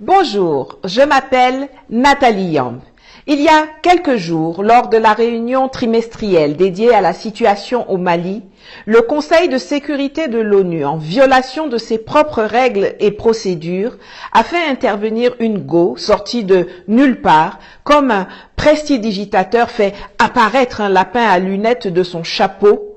Bonjour, je m'appelle Nathalie Yamb. Il y a quelques jours, lors de la réunion trimestrielle dédiée à la situation au Mali, le Conseil de sécurité de l'ONU, en violation de ses propres règles et procédures, a fait intervenir une go sortie de nulle part, comme un prestidigitateur fait apparaître un lapin à lunettes de son chapeau,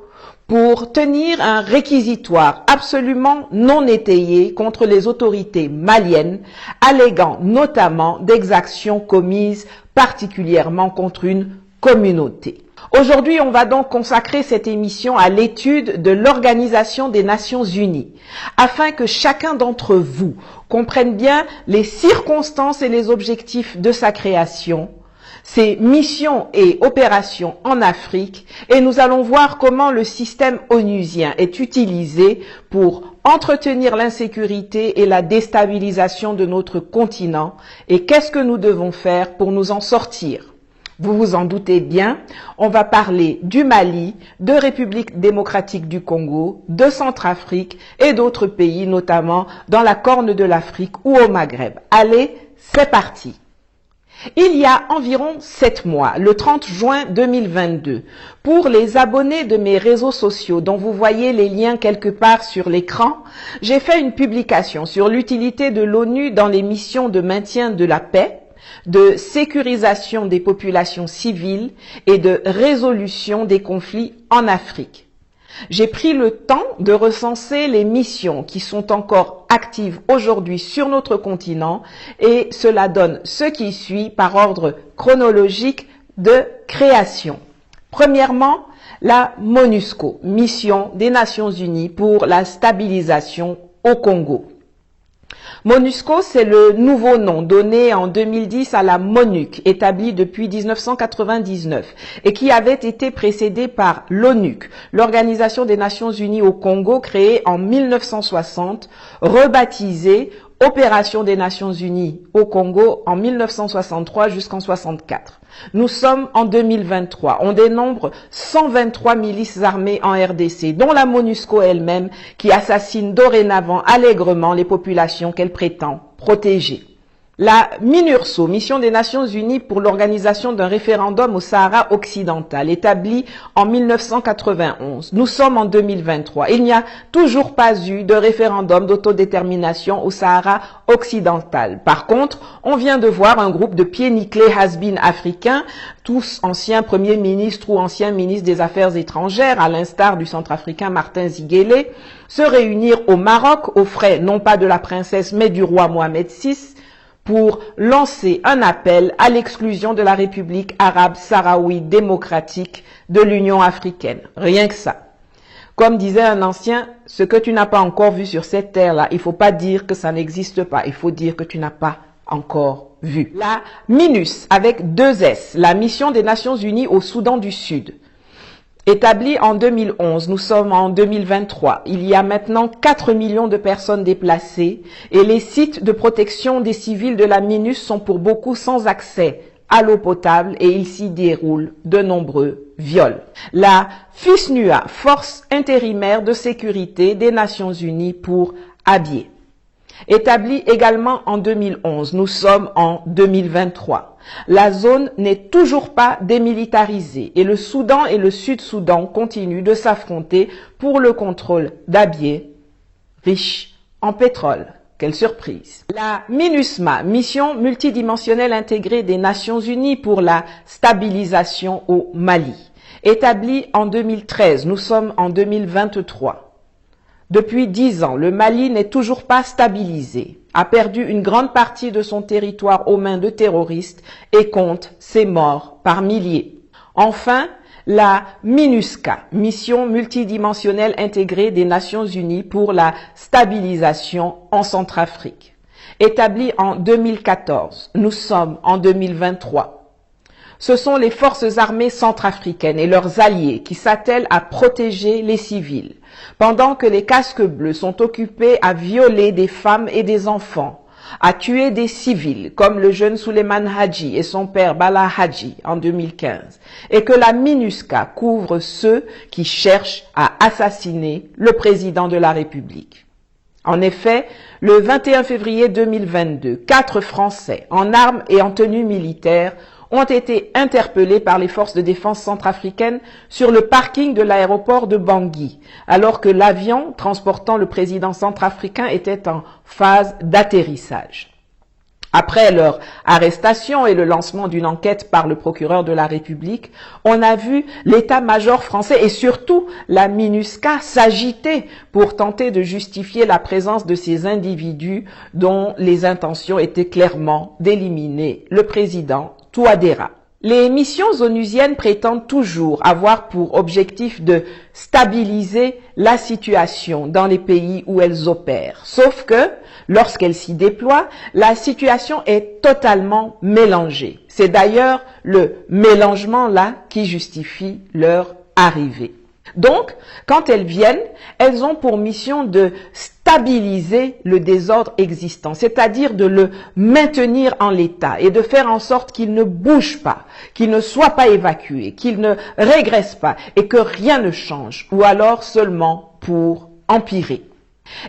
pour tenir un réquisitoire absolument non étayé contre les autorités maliennes, alléguant notamment d'exactions commises particulièrement contre une communauté. Aujourd'hui, on va donc consacrer cette émission à l'étude de l'Organisation des Nations Unies, afin que chacun d'entre vous comprenne bien les circonstances et les objectifs de sa création, ses missions et opérations en Afrique, et nous allons voir comment le système onusien est utilisé pour entretenir l'insécurité et la déstabilisation de notre continent, et qu'est-ce que nous devons faire pour nous en sortir. Vous vous en doutez bien, on va parler du Mali, de République démocratique du Congo, de Centrafrique et d'autres pays, notamment dans la Corne de l'Afrique ou au Maghreb. Allez, c'est parti! Il y a environ 7 mois, le 30 juin 2022, pour les abonnés de mes réseaux sociaux dont vous voyez les liens quelque part sur l'écran, j'ai fait une publication sur l'utilité de l'ONU dans les missions de maintien de la paix, de sécurisation des populations civiles et de résolution des conflits en Afrique. J'ai pris le temps de recenser les missions qui sont encore actives aujourd'hui sur notre continent et cela donne ce qui suit par ordre chronologique de création. Premièrement, la MONUSCO, Mission des Nations Unies pour la stabilisation au Congo. MONUSCO, c'est le nouveau nom donné en 2010 à la MONUC, établie depuis 1999 et qui avait été précédée par l'ONUC, l'Organisation des Nations Unies au Congo, créée en 1960, rebaptisée Opération des Nations Unies au Congo en 1963 jusqu'en 64. Nous sommes en 2023. On dénombre 123 milices armées en RDC, dont la MONUSCO elle-même, qui assassine dorénavant allègrement les populations qu'elle prétend protéger. La MINURSO, Mission des Nations Unies pour l'organisation d'un référendum au Sahara occidental, établie en 1991. Nous sommes en 2023. Il n'y a toujours pas eu de référendum d'autodétermination au Sahara occidental. Par contre, on vient de voir un groupe de pieds nickelés has-been africains, tous anciens premiers ministres ou anciens ministres des Affaires étrangères, à l'instar du centrafricain Martin Ziguélé, se réunir au Maroc, aux frais non pas de la princesse mais du roi Mohamed VI, pour lancer un appel à l'exclusion de la République arabe sahraoui démocratique de l'Union africaine. Rien que ça. Comme disait un ancien, ce que tu n'as pas encore vu sur cette terre-là, il ne faut pas dire que ça n'existe pas, il faut dire que tu n'as pas encore vu. La MINUS, avec 2 S, la Mission des Nations Unies au Soudan du Sud. Établie en 2011, nous sommes en 2023. Il y a maintenant 4 millions de personnes déplacées et les sites de protection des civils de la MINUS sont pour beaucoup sans accès à l'eau potable et il s'y déroule de nombreux viols. La FISNUA, Force intérimaire de sécurité des Nations Unies pour Abyei. Établie également en 2011, nous sommes en 2023. La zone n'est toujours pas démilitarisée et le Soudan et le Sud-Soudan continuent de s'affronter pour le contrôle d'Abyei, riche en pétrole. Quelle surprise! La MINUSMA, Mission multidimensionnelle intégrée des Nations Unies pour la stabilisation au Mali. Établie en 2013, nous sommes en 2023. Depuis 10 ans, le Mali n'est toujours pas stabilisé, a perdu une grande partie de son territoire aux mains de terroristes et compte ses morts par milliers. Enfin, la MINUSCA, Mission multidimensionnelle intégrée des Nations Unies pour la stabilisation en Centrafrique. Établie en 2014, nous sommes en 2023. Ce sont les forces armées centrafricaines et leurs alliés qui s'attellent à protéger les civils, pendant que les casques bleus sont occupés à violer des femmes et des enfants, à tuer des civils comme le jeune Suleiman Hadji et son père Bala Hadji en 2015, et que la MINUSCA couvre ceux qui cherchent à assassiner le président de la République. En effet, le 21 février 2022, 4 Français en armes et en tenue militaire ont été interpellés par les forces de défense centrafricaines sur le parking de l'aéroport de Bangui, alors que l'avion transportant le président centrafricain était en phase d'atterrissage. Après leur arrestation et le lancement d'une enquête par le procureur de la République, on a vu l'état-major français et surtout la MINUSCA s'agiter pour tenter de justifier la présence de ces individus dont les intentions étaient clairement d'éliminer le président Touadéra. Les missions onusiennes prétendent toujours avoir pour objectif de stabiliser la situation dans les pays où elles opèrent. Sauf que, lorsqu'elles s'y déploient, la situation est totalement mélangée. C'est d'ailleurs le mélangement là qui justifie leur arrivée. Donc, quand elles viennent, elles ont pour mission de stabiliser le désordre existant, c'est-à-dire de le maintenir en l'état et de faire en sorte qu'il ne bouge pas, qu'il ne soit pas évacué, qu'il ne régresse pas et que rien ne change, ou alors seulement pour empirer.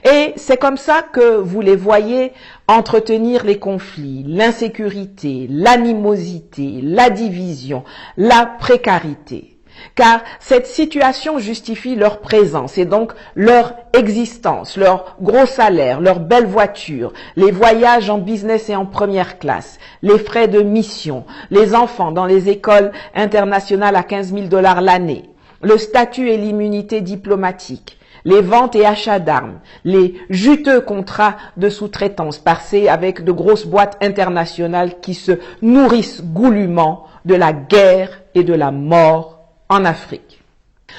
Et c'est comme ça que vous les voyez entretenir les conflits, l'insécurité, l'animosité, la division, la précarité. Car cette situation justifie leur présence et donc leur existence, leur gros salaire, leur belle voiture, les voyages en business et en première classe, les frais de mission, les enfants dans les écoles internationales à 15 000 $ l'année, le statut et l'immunité diplomatique, les ventes et achats d'armes, les juteux contrats de sous-traitance passés avec de grosses boîtes internationales qui se nourrissent goulûment de la guerre et de la mort en Afrique.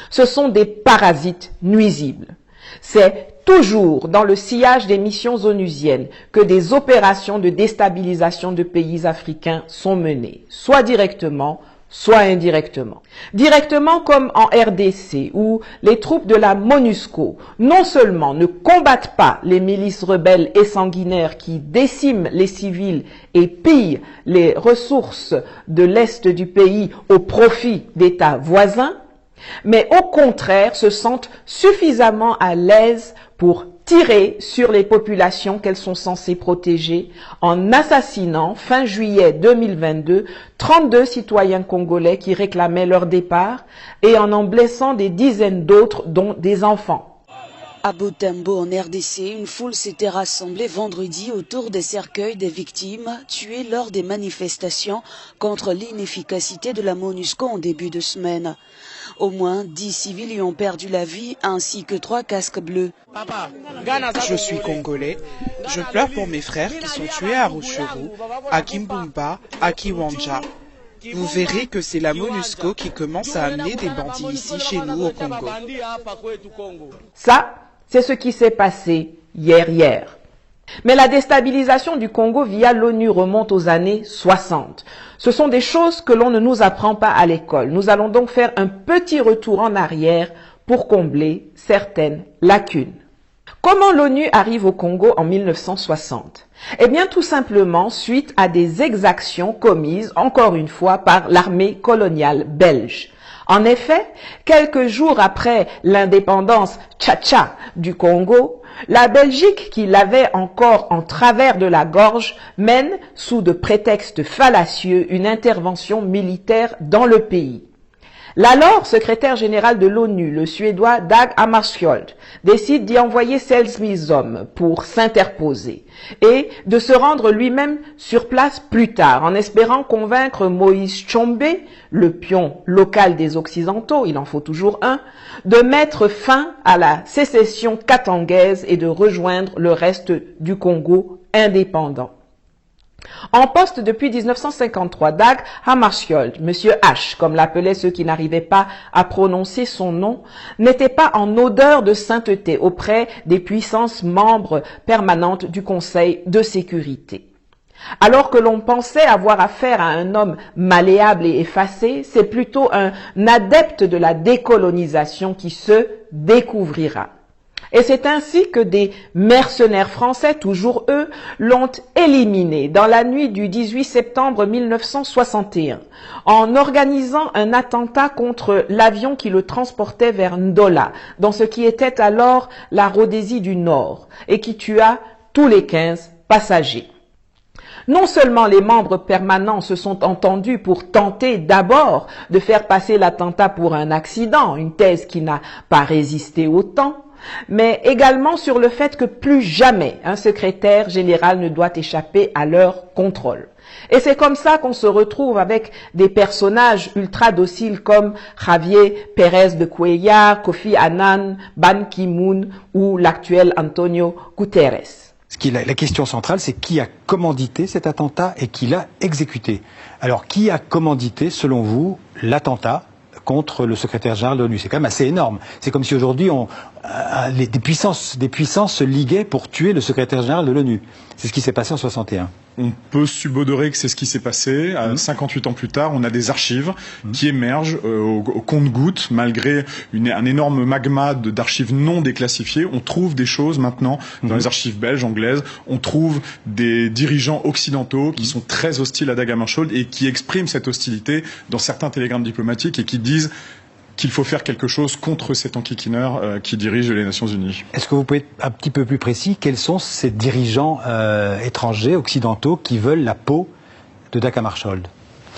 Ce sont des parasites nuisibles. C'est toujours dans le sillage des missions onusiennes que des opérations de déstabilisation de pays africains sont menées, soit directement, soit indirectement. Directement comme en RDC, où les troupes de la MONUSCO non seulement ne combattent pas les milices rebelles et sanguinaires qui déciment les civils et pillent les ressources de l'Est du pays au profit d'États voisins, mais au contraire se sentent suffisamment à l'aise pour tirer sur les populations qu'elles sont censées protéger en assassinant, fin juillet 2022, 32 citoyens congolais qui réclamaient leur départ et en blessant des dizaines d'autres, dont des enfants. À Butembo, en RDC, une foule s'était rassemblée vendredi autour des cercueils des victimes tuées lors des manifestations contre l'inefficacité de la MONUSCO en début de semaine. Au moins 10 civils y ont perdu la vie, ainsi que 3 casques bleus. Je suis congolais. Je pleure pour mes frères qui sont tués à Rutshuru, à Kimbumba, à Kiwanja. Vous verrez que c'est la MONUSCO qui commence à amener des bandits ici chez nous au Congo. Ça, c'est ce qui s'est passé hier. Mais la déstabilisation du Congo via l'ONU remonte aux années 60. Ce sont des choses que l'on ne nous apprend pas à l'école. Nous allons donc faire un petit retour en arrière pour combler certaines lacunes. Comment l'ONU arrive au Congo en 1960? Eh bien, tout simplement suite à des exactions commises, encore une fois, par l'armée coloniale belge. En effet, quelques jours après l'indépendance tchatcha du Congo, la Belgique, qui l'avait encore en travers de la gorge, mène, sous de prétextes fallacieux, une intervention militaire dans le pays. L'alors secrétaire général de l'ONU, le Suédois Dag Hammarskjöld, décide d'y envoyer 16 000 hommes pour s'interposer et de se rendre lui-même sur place plus tard, en espérant convaincre Moïse Tshombe, le pion local des Occidentaux, il en faut toujours un, de mettre fin à la sécession katangaise et de rejoindre le reste du Congo indépendant. En poste depuis 1953, Dag Hammarskjöld, Monsieur H, comme l'appelaient ceux qui n'arrivaient pas à prononcer son nom, n'était pas en odeur de sainteté auprès des puissances membres permanentes du Conseil de sécurité. Alors que l'on pensait avoir affaire à un homme malléable et effacé, c'est plutôt un adepte de la décolonisation qui se découvrira. Et c'est ainsi que des mercenaires français, toujours eux, l'ont éliminé dans la nuit du 18 septembre 1961 en organisant un attentat contre l'avion qui le transportait vers Ndola, dans ce qui était alors la Rhodésie du Nord, et qui tua tous les 15 passagers. Non seulement les membres permanents se sont entendus pour tenter d'abord de faire passer l'attentat pour un accident, une thèse qui n'a pas résisté au temps, mais également sur le fait que plus jamais un secrétaire général ne doit échapper à leur contrôle. Et c'est comme ça qu'on se retrouve avec des personnages ultra dociles comme Javier Pérez de Cuellar, Kofi Annan, Ban Ki-moon ou l'actuel Antonio Guterres. La question centrale, c'est qui a commandité cet attentat et qui l'a exécuté. Alors, qui a commandité, selon vous, l'attentat contre le secrétaire général de l'ONU? C'est quand même assez énorme. C'est comme si aujourd'hui, des puissances se liguaient pour tuer le secrétaire général de l'ONU. C'est ce qui s'est passé en 61. On peut subodorer que c'est ce qui s'est passé. 58 ans plus tard, on a des archives qui émergent au compte-gouttes, malgré un énorme magma d'archives non déclassifiées. On trouve des choses maintenant dans les archives belges, anglaises. On trouve des dirigeants occidentaux qui sont très hostiles à Dag Hammarskjöld et qui expriment cette hostilité dans certains télégrammes diplomatiques et qui disent qu'il faut faire quelque chose contre cet enquiquineur qui dirige les Nations Unies. Est-ce que vous pouvez être un petit peu plus précis? Quels sont ces dirigeants étrangers, occidentaux, qui veulent la peau de Dag Hammarskjöld?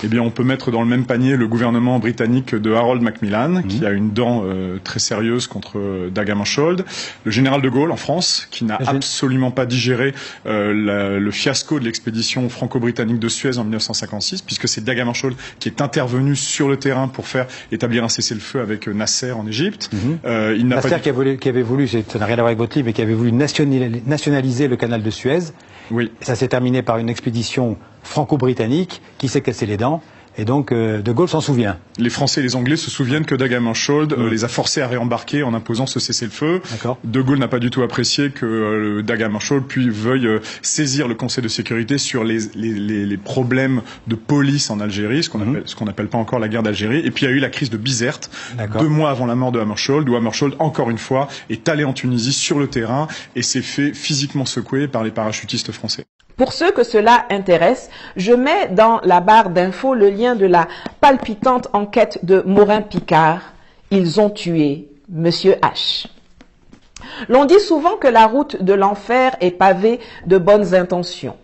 Eh bien, on peut mettre dans le même panier le gouvernement britannique de Harold Macmillan, qui a une dent très sérieuse contre Dag Hammarskjöld. Le général de Gaulle en France, qui n'a absolument pas digéré le fiasco de l'expédition franco-britannique de Suez en 1956, puisque c'est Dag Hammarskjöld qui est intervenu sur le terrain pour faire établir un cessez-le-feu avec Nasser en Égypte. Nasser qui avait voulu, ça n'a rien à voir avec votre livre, mais qui avait voulu nationaliser le canal de Suez. Oui. Ça s'est terminé par une expédition franco-britannique qui s'est cassé les dents. Et donc, De Gaulle s'en souvient. Les Français et les Anglais se souviennent que Dag Hammarskjöld les a forcés à réembarquer en imposant ce cessez-le-feu. De Gaulle n'a pas du tout apprécié que Dag Hammarskjöld veuille saisir le Conseil de sécurité sur les problèmes de police en Algérie, ce qu'on n'appelle pas encore la guerre d'Algérie. Et puis il y a eu la crise de Bizerte, 2 mois avant la mort de Hammarskjöld, où Hammarskjöld, encore une fois, est allé en Tunisie sur le terrain et s'est fait physiquement secouer par les parachutistes français. Pour ceux que cela intéresse, je mets dans la barre d'infos le lien de la palpitante enquête de Morin-Picard. Ils ont tué Monsieur H. L'on dit souvent que la route de l'enfer est pavée de bonnes intentions.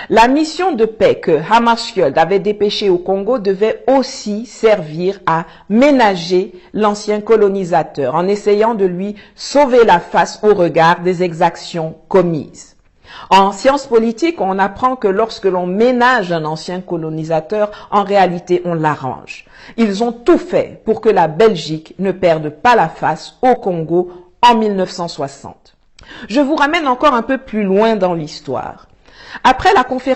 La mission de paix que Hammarskjöld avait dépêchée au Congo devait aussi servir à ménager l'ancien colonisateur en essayant de lui sauver la face au regard des exactions commises. En sciences politiques, on apprend que lorsque l'on ménage un ancien colonisateur, en réalité, on l'arrange. Ils ont tout fait pour que la Belgique ne perde pas la face au Congo en 1960. Je vous ramène encore un peu plus loin dans l'histoire. Après la conférence